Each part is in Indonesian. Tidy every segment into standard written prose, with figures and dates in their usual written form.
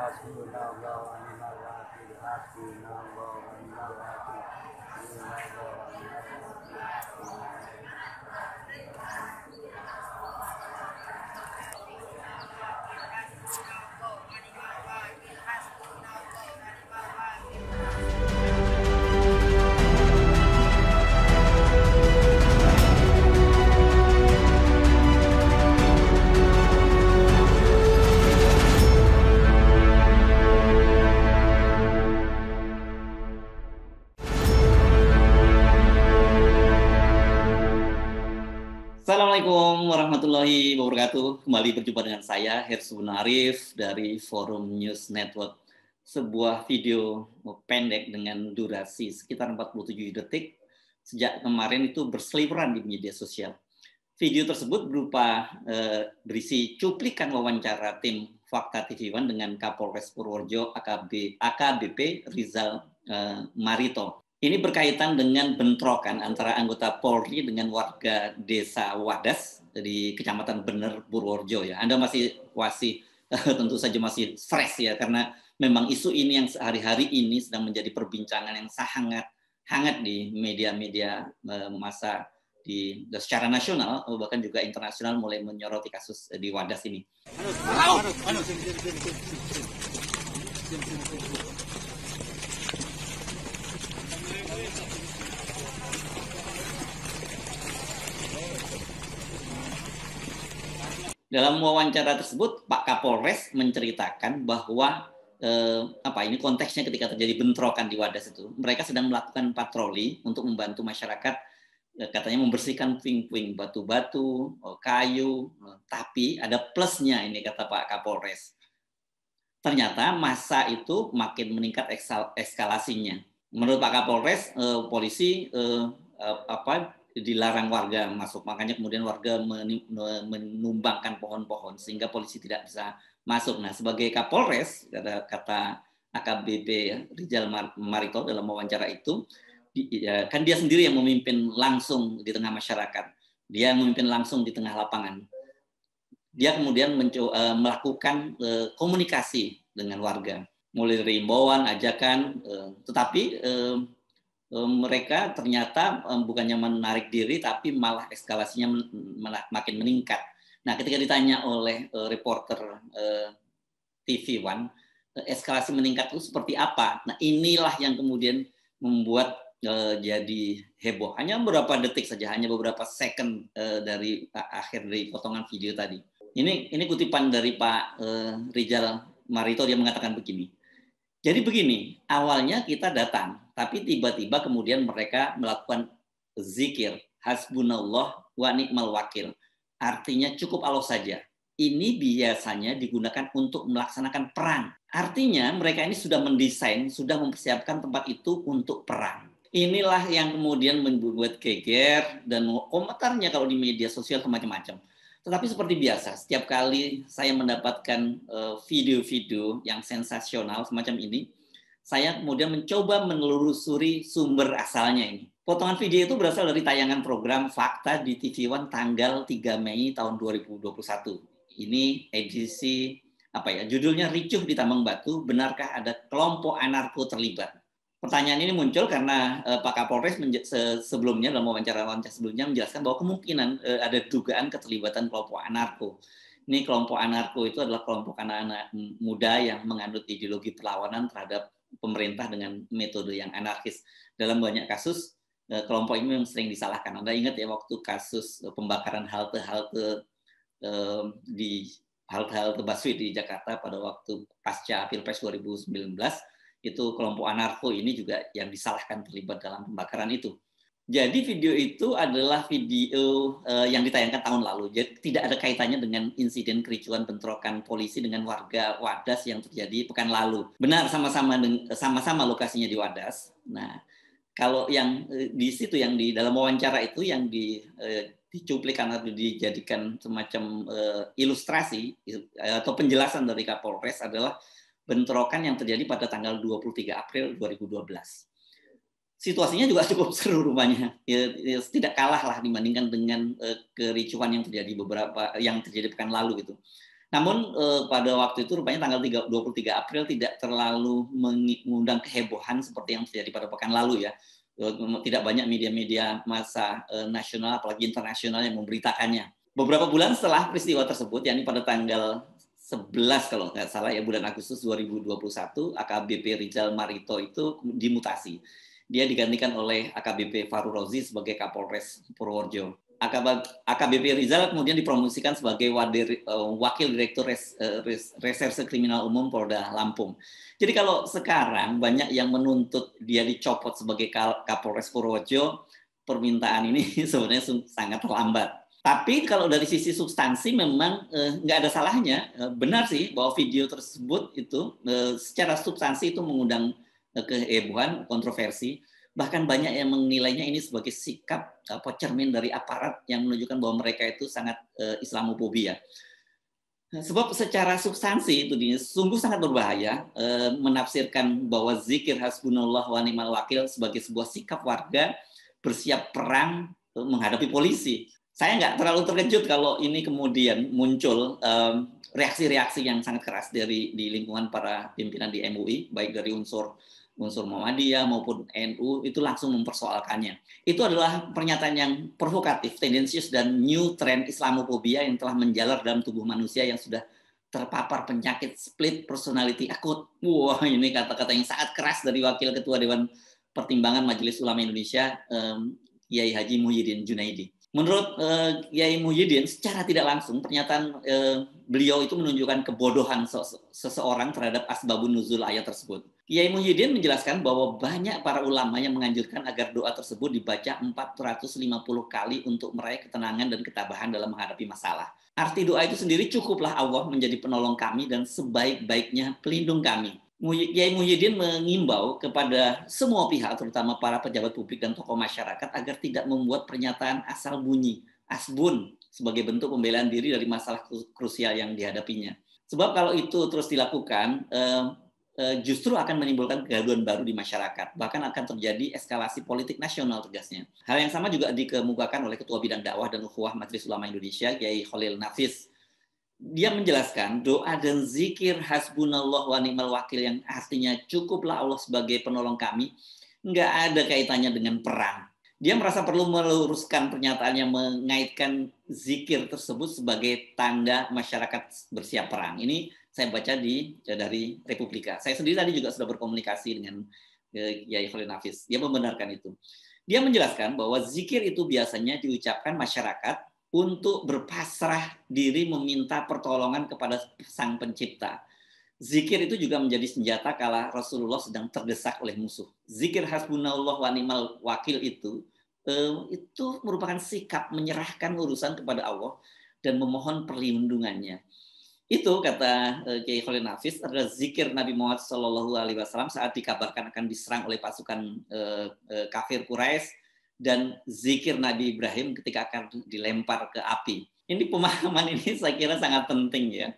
hasbunallahu wa ni'mal wakil, hasbunallahu wa ni'mal wakil, hasbunallahu wa ni'mal wakil. Assalamualaikum warahmatullahi wabarakatuh. Kembali berjumpa dengan saya, Herzun Arif dari Forum News Network. Sebuah video pendek dengan durasi sekitar 47 detik sejak kemarin itu berseliweran di media sosial. Video tersebut berupa berisi cuplikan wawancara tim Fakta TV One dengan Kapolres Purworejo AKBP Rizal Marito. Ini berkaitan dengan bentrokan antara anggota Polri dengan warga desa Wadas di Kecamatan Bener, Purworejo ya. Anda masih tentu saja masih stres ya, karena memang isu ini yang sehari-hari ini sedang menjadi perbincangan yang sangat hangat di media-media massa secara nasional bahkan juga internasional mulai menyoroti kasus di Wadas ini. Dalam wawancara tersebut, Pak Kapolres menceritakan bahwa ini konteksnya ketika terjadi bentrokan di Wadas itu, mereka sedang melakukan patroli untuk membantu masyarakat, katanya membersihkan puing-puing batu-batu, kayu, tapi ada plusnya ini kata Pak Kapolres. Ternyata massa itu makin meningkat eskalasinya. Menurut Pak Kapolres, polisi dilarang warga masuk, makanya kemudian warga menumbangkan pohon-pohon sehingga polisi tidak bisa masuk. Nah, sebagai Kapolres, kata AKBP Rizal Marito dalam wawancara itu, kan dia sendiri yang memimpin langsung di tengah masyarakat, dia memimpin langsung di tengah lapangan. Dia kemudian melakukan komunikasi dengan warga, mulai dari himbauan, ajakan, tetapi mereka ternyata bukannya menarik diri, tapi malah eskalasinya makin meningkat. Nah, ketika ditanya oleh reporter TV One, eskalasi meningkat itu seperti apa? Nah, inilah yang kemudian membuat jadi heboh. Hanya beberapa detik saja, hanya beberapa second dari akhir dari potongan video tadi. Ini kutipan dari Pak Rizal Marito, dia mengatakan begini. Jadi begini, awalnya kita datang, tapi tiba-tiba kemudian mereka melakukan zikir, hasbunallah wa ni'mal wakil. Artinya cukup Allah saja. Ini biasanya digunakan untuk melaksanakan perang. Artinya mereka ini sudah mendesain, sudah mempersiapkan tempat itu untuk perang. Inilah yang kemudian membuat geger dan komentarnya kalau di media sosial macam-macam. Tetapi seperti biasa, setiap kali saya mendapatkan video-video yang sensasional semacam ini, saya kemudian mencoba menelusuri sumber asalnya ini. Potongan video itu berasal dari tayangan program Fakta di TV One tanggal 3 Mei tahun 2021. Ini edisi judulnya Ricuh di Tambang Batu, benarkah ada kelompok anarko terlibat? Pertanyaan ini muncul karena Pak Kapolres sebelumnya dalam wawancara sebelumnya menjelaskan bahwa kemungkinan ada dugaan keterlibatan kelompok anarko. Ini kelompok anarko itu adalah kelompok anak-anak muda yang menganut ideologi perlawanan terhadap pemerintah dengan metode yang anarkis. Dalam banyak kasus kelompok ini memang sering disalahkan. Anda ingat ya waktu kasus pembakaran halte-halte di halte busway di Jakarta pada waktu pasca Pilpres 2019. Itu kelompok anarko ini juga yang disalahkan terlibat dalam pembakaran itu. Jadi video itu adalah video yang ditayangkan tahun lalu. Jadi tidak ada kaitannya dengan insiden kericuan bentrokan polisi dengan warga Wadas yang terjadi pekan lalu. Benar, sama-sama lokasinya di Wadas. Nah, kalau yang di situ yang di dalam wawancara itu yang dicuplikan atau dijadikan semacam ilustrasi atau penjelasan dari Kapolres adalah bentrokan yang terjadi pada tanggal 23 April 2012. Situasinya juga cukup seru rupanya. Tidak kalah lah dibandingkan dengan kericuhan yang terjadi pekan lalu gitu. Namun pada waktu itu rupanya tanggal 23 April tidak terlalu mengundang kehebohan seperti yang terjadi pada pekan lalu ya. Tidak banyak media-media massa nasional apalagi internasional yang memberitakannya. Beberapa bulan setelah peristiwa tersebut, yakni pada tanggal 11 kalau nggak salah ya, bulan Agustus 2021, AKBP Rizal Marito itu dimutasi. Dia digantikan oleh AKBP Faru Rozi sebagai Kapolres Purworejo. AKBP Rizal kemudian dipromosikan sebagai Wakil Direktur Reserse Kriminal Umum Polda Lampung. Jadi kalau sekarang banyak yang menuntut dia dicopot sebagai Kapolres Purworejo, permintaan ini sebenarnya sangat terlambat. Tapi kalau dari sisi substansi memang nggak ada salahnya. Benar sih bahwa video tersebut itu secara substansi itu mengundang kehebohan, kontroversi. Bahkan banyak yang menilainya ini sebagai sikap atau cermin dari aparat yang menunjukkan bahwa mereka itu sangat Islamofobia. Sebab secara substansi itu sungguh sangat berbahaya menafsirkan bahwa zikir hasbunallah wa ni'mal wakil sebagai sebuah sikap warga bersiap perang menghadapi polisi. Saya nggak terlalu terkejut kalau ini kemudian muncul reaksi-reaksi yang sangat keras di lingkungan para pimpinan di MUI, baik dari unsur Muhammadiyah maupun NU, itu langsung mempersoalkannya. Itu adalah pernyataan yang provokatif, tendensius, dan new trend Islamofobia yang telah menjalar dalam tubuh manusia yang sudah terpapar penyakit split personality akut. Wah, ini kata-kata yang sangat keras dari Wakil Ketua Dewan Pertimbangan Majelis Ulama Indonesia, Kiai Haji Muhyiddin Junaidi. Menurut Kiai Muhyiddin, secara tidak langsung pernyataan beliau itu menunjukkan kebodohan seseorang terhadap asbabun nuzul ayat tersebut. Kiai Muhyiddin menjelaskan bahwa banyak para ulama yang menganjurkan agar doa tersebut dibaca 450 kali untuk meraih ketenangan dan ketabahan dalam menghadapi masalah. Arti doa itu sendiri, cukuplah Allah menjadi penolong kami dan sebaik-baiknya pelindung kami. Kiai Muhyiddin mengimbau kepada semua pihak, terutama para pejabat publik dan tokoh masyarakat, agar tidak membuat pernyataan asal bunyi, asbun, sebagai bentuk pembelaan diri dari masalah krusial yang dihadapinya. Sebab kalau itu terus dilakukan, justru akan menimbulkan kegaduhan baru di masyarakat. Bahkan akan terjadi eskalasi politik nasional, tegasnya. Hal yang sama juga dikemukakan oleh Ketua Bidang Dakwah dan Ukhuwah Majelis Ulama Indonesia, Kiai Khalil Nafis. Dia menjelaskan doa dan zikir hasbunallah wa ni'mal wakil yang artinya cukuplah Allah sebagai penolong kami, nggak ada kaitannya dengan perang. Dia merasa perlu meluruskan pernyataan yang mengaitkan zikir tersebut sebagai tanda masyarakat bersiap perang. Ini saya baca dari Republika. Saya sendiri tadi juga sudah berkomunikasi dengan Kiai Khalil Nafis. Dia membenarkan itu. Dia menjelaskan bahwa zikir itu biasanya diucapkan masyarakat untuk berpasrah diri meminta pertolongan kepada Sang Pencipta. Zikir itu juga menjadi senjata kala Rasulullah sedang terdesak oleh musuh. Zikir hasbunallah wa ni'mal wakil itu merupakan sikap menyerahkan urusan kepada Allah dan memohon perlindungannya. Itu kata Kiai Khalil Nafis adalah zikir Nabi Muhammad SAW saat dikabarkan akan diserang oleh pasukan kafir Quraisy, dan zikir Nabi Ibrahim ketika akan dilempar ke api. Ini pemahaman ini saya kira sangat penting ya.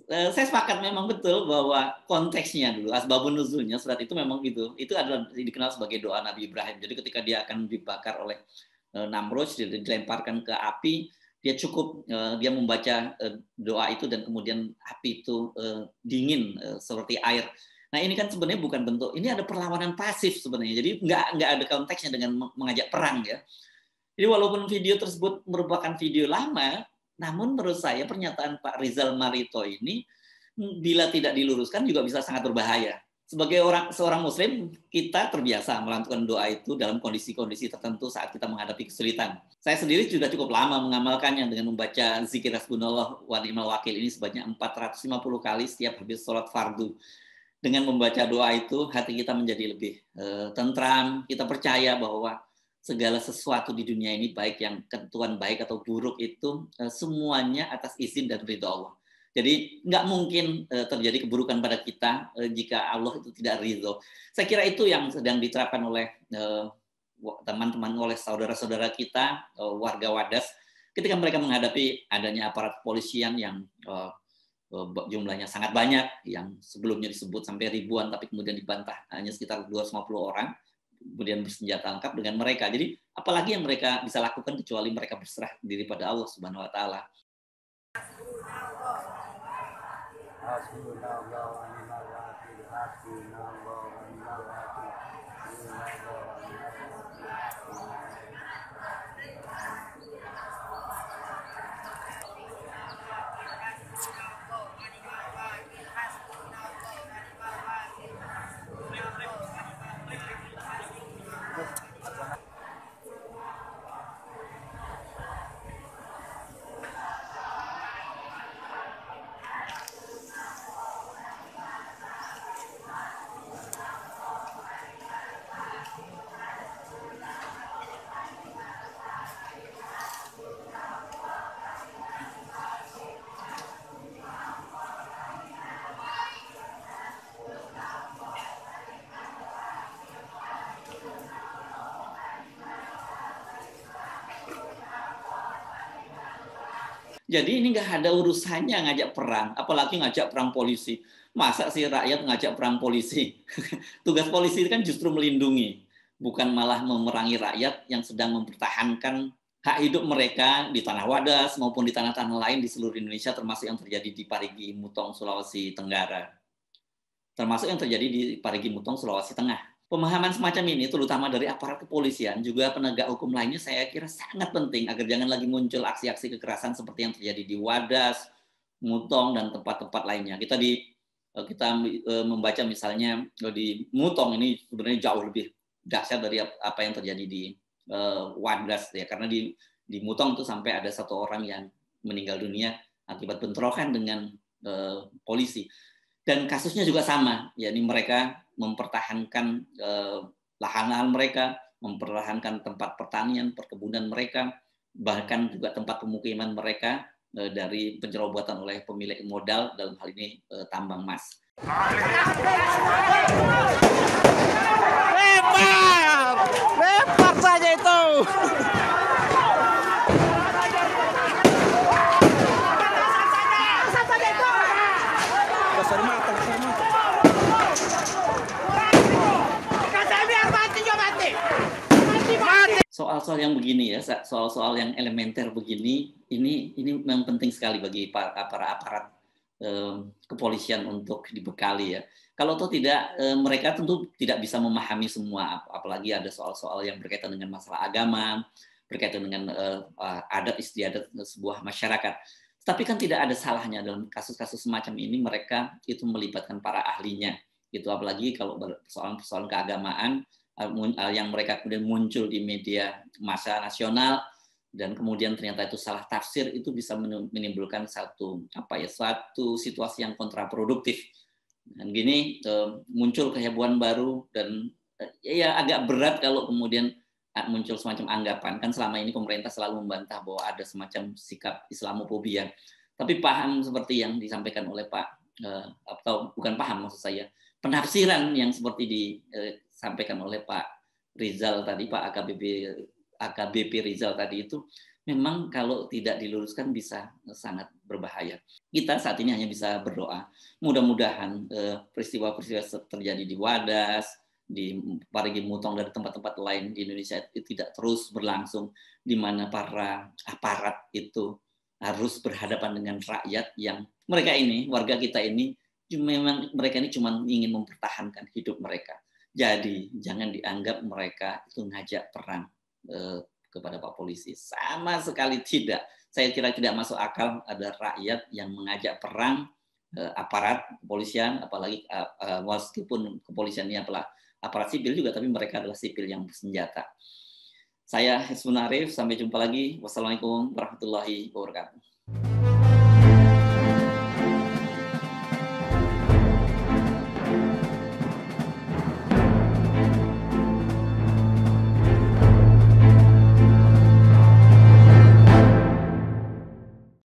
Saya sepakat memang betul bahwa konteksnya dulu, asbabun nuzulnya surat itu memang gitu. Itu adalah dikenal sebagai doa Nabi Ibrahim. Jadi ketika dia akan dibakar oleh Namrud, dilemparkan ke api, dia cukup dia membaca doa itu dan kemudian api itu dingin seperti air. Nah ini kan sebenarnya bukan bentuk, ini ada perlawanan pasif sebenarnya. Jadi nggak ada konteksnya dengan mengajak perang ya. Jadi walaupun video tersebut merupakan video lama, namun menurut saya pernyataan Pak Rizal Marito ini bila tidak diluruskan juga bisa sangat berbahaya. Sebagai seorang Muslim, kita terbiasa melakukan doa itu dalam kondisi-kondisi tertentu saat kita menghadapi kesulitan. Saya sendiri sudah cukup lama mengamalkannya dengan membaca zikir hasbunallah wa ni'mal wakil ini sebanyak 450 kali setiap habis sholat fardu. Dengan membaca doa itu, hati kita menjadi lebih tentram. Kita percaya bahwa segala sesuatu di dunia ini, baik yang ketentuan baik atau buruk itu, semuanya atas izin dan ridho Allah. Jadi nggak mungkin terjadi keburukan pada kita jika Allah itu tidak ridho. Saya kira itu yang sedang diterapkan oleh teman-teman, oleh saudara-saudara kita, warga Wadas, ketika mereka menghadapi adanya aparat kepolisian yang jumlahnya sangat banyak, yang sebelumnya disebut sampai ribuan, tapi kemudian dibantah hanya sekitar 250 orang, kemudian bersenjata lengkap dengan mereka. Jadi apalagi yang mereka bisa lakukan kecuali mereka berserah diri pada Allah Subhanahu wa taala. hasbunallah wa ni'mal wakil, hasbunallah wa ni'mal wakil, hasbunallah wa ni'mal Jadi ini nggak ada urusannya ngajak perang, apalagi ngajak perang polisi. Masa sih rakyat ngajak perang polisi? Tugas polisi kan justru melindungi, bukan malah memerangi rakyat yang sedang mempertahankan hak hidup mereka di tanah Wadas maupun di tanah-tanah lain di seluruh Indonesia, termasuk yang terjadi di Parigi Mutong, Sulawesi Tenggara. Termasuk yang terjadi di Parigi Mutong, Sulawesi Tengah. Pemahaman semacam ini, terutama dari aparat kepolisian, juga penegak hukum lainnya, saya kira sangat penting agar jangan lagi muncul aksi-aksi kekerasan seperti yang terjadi di Wadas, Mutong, dan tempat-tempat lainnya. Kita membaca misalnya di Mutong ini sebenarnya jauh lebih dahsyat dari apa yang terjadi di Wadas, ya, karena di Mutong itu sampai ada 1 orang yang meninggal dunia akibat bentrokan dengan polisi. Dan kasusnya juga sama, yakni mereka mempertahankan lahan-lahan mereka, mempertahankan tempat pertanian, perkebunan mereka, bahkan juga tempat pemukiman mereka dari pencerobotan oleh pemilik modal, dalam hal ini tambang emas. Lempar saja itu. Soal-soal yang begini ya, soal-soal yang elementer begini, ini memang penting sekali bagi para aparat kepolisian untuk dibekali ya. Kalau toh tidak, mereka tentu tidak bisa memahami semua, apalagi ada soal-soal yang berkaitan dengan masalah agama, berkaitan dengan adat istiadat sebuah masyarakat. Tapi kan tidak ada salahnya dalam kasus-kasus semacam ini mereka itu melibatkan para ahlinya, gitu. Apalagi kalau persoalan-persoalan keagamaan yang mereka kemudian muncul di media massa nasional dan kemudian ternyata itu salah tafsir, itu bisa menimbulkan satu situasi yang kontraproduktif. Dan gini muncul kehebohan baru dan ya agak berat kalau kemudian muncul semacam anggapan. Kan selama ini pemerintah selalu membantah bahwa ada semacam sikap Islamofobia. Tapi paham seperti yang disampaikan oleh Pak, atau bukan paham maksud saya, penafsiran yang seperti disampaikan oleh Pak Rizal tadi, Pak AKBP Rizal tadi itu, memang kalau tidak diluruskan bisa sangat berbahaya. Kita saat ini hanya bisa berdoa. Mudah-mudahan peristiwa-peristiwa terjadi di Wadas, di Parigi Mutong, dan tempat-tempat lain di Indonesia itu tidak terus berlangsung, di mana para aparat itu harus berhadapan dengan rakyat yang mereka ini, warga kita ini, memang mereka ini cuma ingin mempertahankan hidup mereka. Jadi jangan dianggap mereka itu ngajak perang kepada Pak Polisi. Sama sekali tidak. Saya kira tidak masuk akal ada rakyat yang mengajak perang aparat kepolisian, apalagi meskipun kepolisian ini aparat sipil juga, tapi mereka adalah sipil yang bersenjata. Saya Hizbun Arif, sampai jumpa lagi. Wassalamualaikum warahmatullahi wabarakatuh.